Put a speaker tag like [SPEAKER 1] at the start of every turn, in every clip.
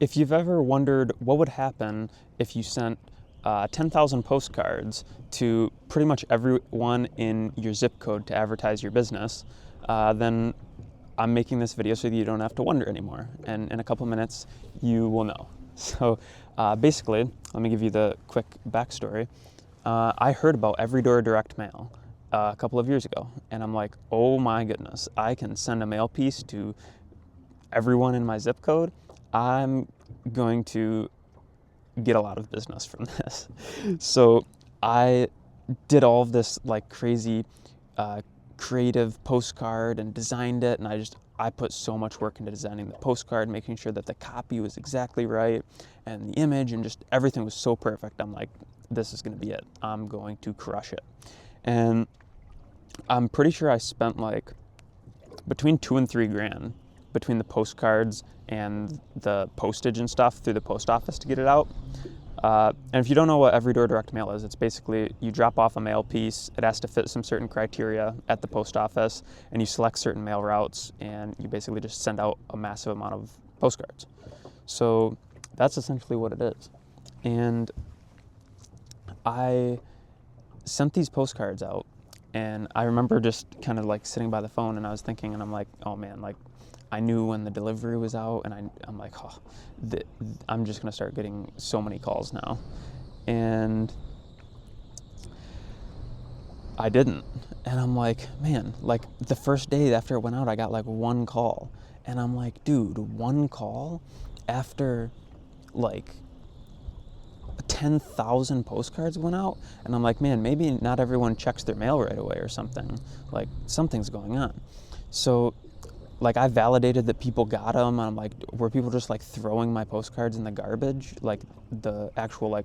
[SPEAKER 1] If you've ever wondered what would happen if you sent 10,000 postcards to pretty much everyone in your zip code to advertise your business, then I'm making this video so that you don't have to wonder anymore. And in a couple minutes, you will know. So basically, let me give you the quick backstory. I heard about Everydoor Direct Mail a couple of years ago, and I'm like, oh my goodness, I can send a mail piece to everyone in my zip code. I'm going to get a lot of business from this. So I did all of this like crazy creative postcard and designed it, and I put so much work into designing the postcard, making sure that the copy was exactly right and the image and just everything was so perfect. I'm like, this is going to be it. I'm going to crush it. And I'm pretty sure I spent like between $2,000 and $3,000 between the postcards and the postage and stuff through the post office to get it out. And if you don't know what Everydoor Direct Mail is, it's basically you drop off a mail piece, it has to fit some certain criteria at the post office, and you select certain mail routes, and you basically just send out a massive amount of postcards. So that's essentially what it is. And I sent these postcards out, and I remember just kind of like sitting by the phone, and I was thinking, and I'm like, oh man, like I knew when the delivery was out, and I'm like, oh, I'm just gonna start getting so many calls now. And I didn't. And I'm like, man, like the first day after it went out, I got like one call. And I'm like, dude, one call after like 10,000 postcards went out? And I'm like, man, maybe not everyone checks their mail right away or something. Like something's going on. So like I validated that people got them, and I'm like, were people just like throwing my postcards in the garbage, like the actual like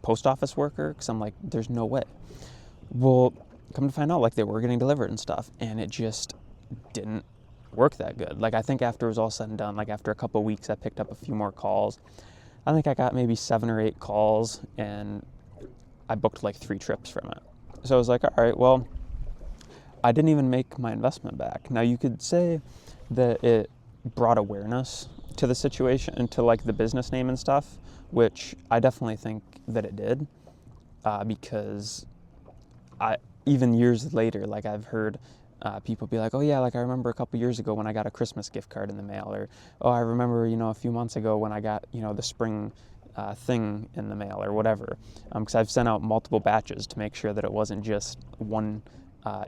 [SPEAKER 1] post office worker? Because I'm like, there's no way. Well, come to find out, like they were getting delivered and stuff, and it just didn't work that good. Like I think after it was all said and done, like after a couple of weeks, I picked up a few more calls. I think I got maybe 7 or 8 calls, and I booked like 3 trips from it. So I was like, all right, well, I didn't even make my investment back. Now you could say that it brought awareness to the situation and to like the business name and stuff, which I definitely think that it did, because even years later, like I've heard people be like, oh yeah, like I remember a couple years ago when I got a Christmas gift card in the mail, or oh, I remember, a few months ago when I got, the spring thing in the mail or whatever, because I've sent out multiple batches to make sure that it wasn't just one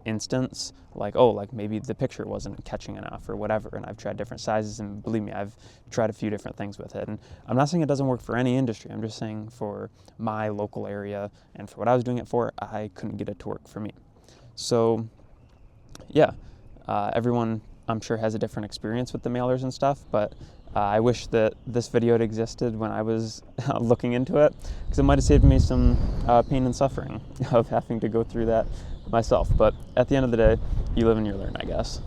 [SPEAKER 1] instance, like, oh, like maybe the picture wasn't catching enough or whatever, and I've tried different sizes, and believe me, I've tried a few different things with it. And I'm not saying it doesn't work for any industry, I'm just saying for my local area and for what I was doing it for, I couldn't get it to work for me. So yeah, everyone I'm sure has a different experience with the mailers and stuff, but I wish that this video had existed when I was looking into it, because it might have saved me some pain and suffering of having to go through that myself. But at the end of the day, you live and you learn, I guess.